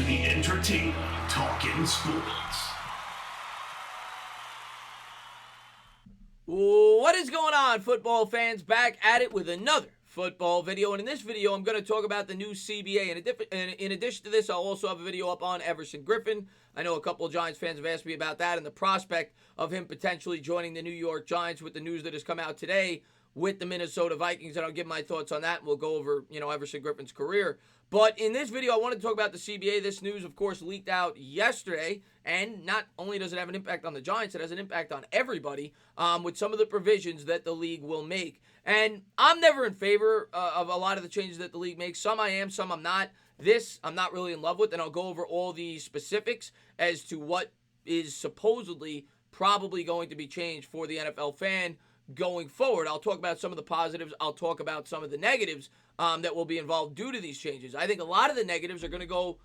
to the entertaining Talkin' Sports. What is going on, football fans? Back at it with another football video. And in this video, I'm going to talk about the new CBA. And in addition to this, I'll also have a video up on Everson Griffen. I know a couple of Giants fans have asked me about that and the prospect of him potentially joining the New York Giants with the news that has come out today with the Minnesota Vikings. And I'll give my thoughts on that. And we'll go over, Everson Griffen's career. But in this video, I want to talk about the CBA. This news, of course, leaked out yesterday. And not only does it have an impact on the Giants, it has an impact on everybody with some of the provisions that the league will make. And I'm never in favor of a lot of the changes that the league makes. Some I am, some I'm not. This I'm not really in love with, and I'll go over all the specifics as to what is supposedly probably going to be changed for the NFL fan going forward. I'll talk about some of the positives. I'll talk about some of the negatives that will be involved due to these changes. I think a lot of the negatives are going to go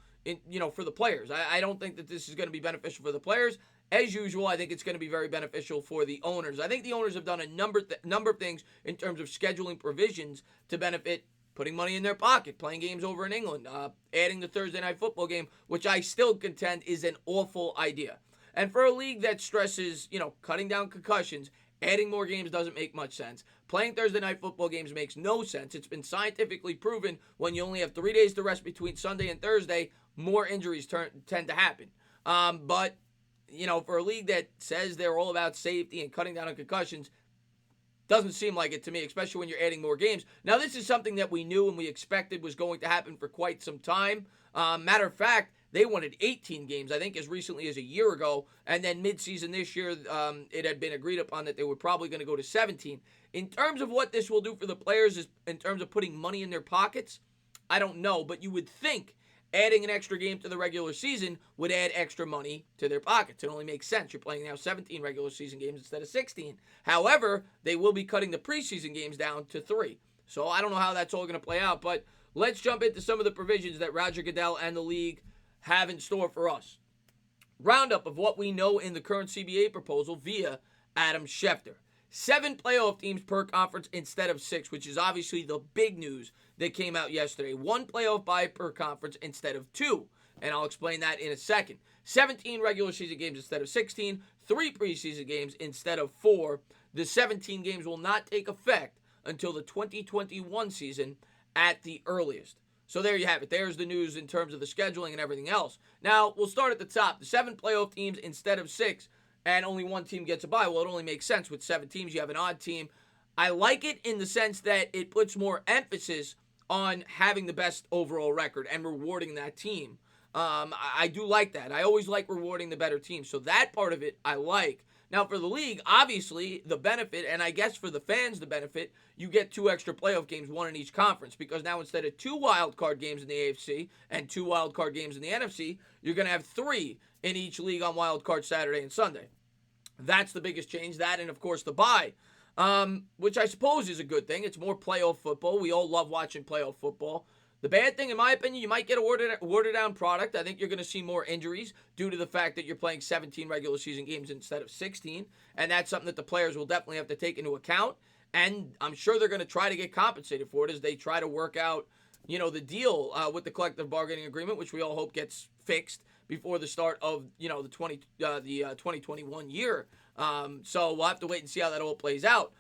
for the players. I don't think that this is going to be beneficial for the players. As usual, I think it's going to be very beneficial for the owners. I think the owners have done a number of things in terms of scheduling provisions to benefit putting money in their pocket, playing games over in England, adding the Thursday night football game, which I still contend is an awful idea. And for a league that stresses, cutting down concussions, adding more games doesn't make much sense. Playing Thursday night football games makes no sense. It's been scientifically proven when you only have 3 days to rest between Sunday and Thursday, more injuries tend to happen. But for a league that says they're all about safety and cutting down on concussions, doesn't seem like it to me, especially when you're adding more games. Now, this is something that we knew and we expected was going to happen for quite some time. Matter of fact, they wanted 18 games, I think, as recently as a year ago. And then midseason this year, it had been agreed upon that they were probably going to go to 17. In terms of what this will do for the players, is in terms of putting money in their pockets, I don't know. But you would think adding an extra game to the regular season would add extra money to their pockets. It only makes sense. You're playing now 17 regular season games instead of 16. However, they will be cutting the preseason games down to 3. So I don't know how that's all going to play out. But let's jump into some of the provisions that Roger Goodell and the league have in store for us. Roundup of what we know in the current CBA proposal via Adam Schefter. 7 playoff teams per conference instead of 6, which is obviously the big news that came out yesterday. 1 playoff bye per conference instead of 2, and I'll explain that in a second. 17 regular season games instead of 16, 3 preseason games instead of 4. The 17 games will not take effect until the 2021 season at the earliest. So there you have it. There's the news in terms of the scheduling and everything else. Now, we'll start at the top. The 7 playoff teams instead of 6, and only 1 team gets a bye. Well, it only makes sense. With 7 teams, you have an odd team. I like it in the sense that it puts more emphasis on having the best overall record and rewarding that team. I do like that. I always like rewarding the better team. So that part of it, I like. Now, for the league, obviously, the benefit, and I guess for the fans, the benefit, you get 2 extra playoff games, 1 in each conference, because now instead of 2 wild card games in the AFC and 2 wild card games in the NFC, you're going to have 3 in each league on wild card Saturday and Sunday. That's the biggest change. That and, of course, the bye, which I suppose is a good thing. It's more playoff football. We all love watching playoff football. The bad thing, in my opinion, you might get a watered-down product. I think you're going to see more injuries due to the fact that you're playing 17 regular season games instead of 16, and that's something that the players will definitely have to take into account, and I'm sure they're going to try to get compensated for it as they try to work out, the deal with the collective bargaining agreement, which we all hope gets fixed before the start of, the 2021 year. So we'll have to wait and see how that all plays out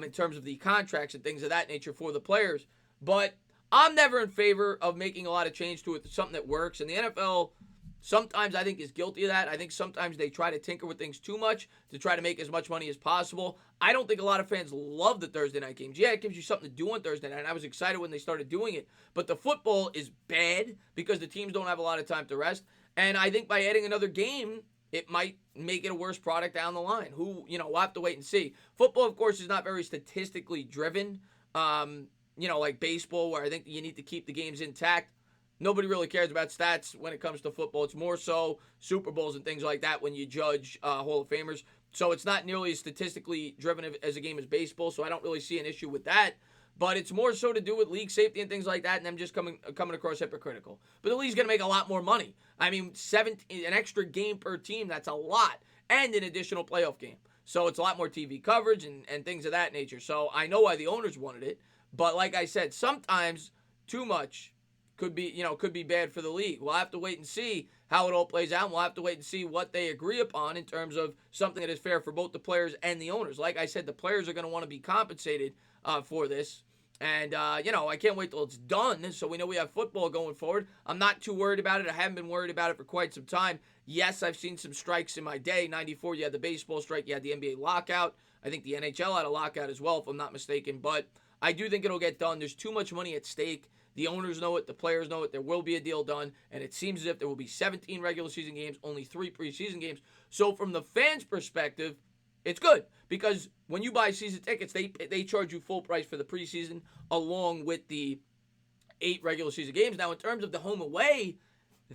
in terms of the contracts and things of that nature for the players. But I'm never in favor of making a lot of change to it, something that works. And the NFL sometimes, I think, is guilty of that. I think sometimes they try to tinker with things too much to try to make as much money as possible. I don't think a lot of fans love the Thursday night games. Yeah, it gives you something to do on Thursday night, and I was excited when they started doing it. But the football is bad because the teams don't have a lot of time to rest. And I think by adding another game, it might make it a worse product down the line. We'll have to wait and see. Football, of course, is not very statistically driven. Like baseball, where I think you need to keep the games intact. Nobody really cares about stats when it comes to football. It's more so Super Bowls and things like that when you judge Hall of Famers. So it's not nearly as statistically driven as a game as baseball, so I don't really see an issue with that. But it's more so to do with league safety and things like that, and them just coming across hypocritical. But the league's going to make a lot more money. I mean, an extra game per team, that's a lot. And an additional playoff game. So it's a lot more TV coverage and things of that nature. So I know why the owners wanted it. But like I said, sometimes too much could be bad for the league. We'll have to wait and see how it all plays out. And we'll have to wait and see what they agree upon in terms of something that is fair for both the players and the owners. Like I said, the players are going to want to be compensated for this. And, I can't wait till it's done so we know we have football going forward. I'm not too worried about it. I haven't been worried about it for quite some time. Yes, I've seen some strikes in my day. 94, you had the baseball strike. You had the NBA lockout. I think the NHL had a lockout as well, if I'm not mistaken. But I do think it'll get done. There's too much money at stake. The owners know it. The players know it. There will be a deal done. And it seems as if there will be 17 regular season games, only 3 preseason games. So from the fans' perspective, it's good because when you buy season tickets, they charge you full price for the preseason along with the 8 regular season games. Now, in terms of the home away,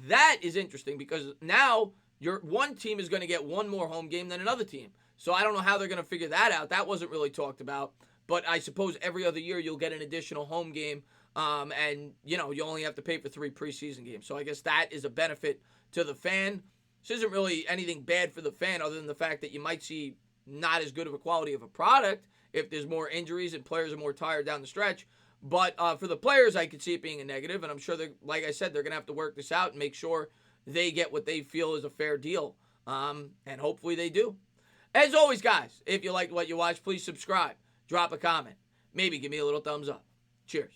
that is interesting because now your one team is going to get one more home game than another team. So I don't know how they're going to figure that out. That wasn't really talked about. But I suppose every other year you'll get an additional home game, and you only have to pay for 3 preseason games. So I guess that is a benefit to the fan. This isn't really anything bad for the fan other than the fact that you might see not as good of a quality of a product if there's more injuries and players are more tired down the stretch. But for the players, I could see it being a negative, and I'm sure, like I said, they're going to have to work this out and make sure they get what they feel is a fair deal, and hopefully they do. As always, guys, if you liked what you watched, please subscribe, drop a comment, maybe give me a little thumbs up. Cheers.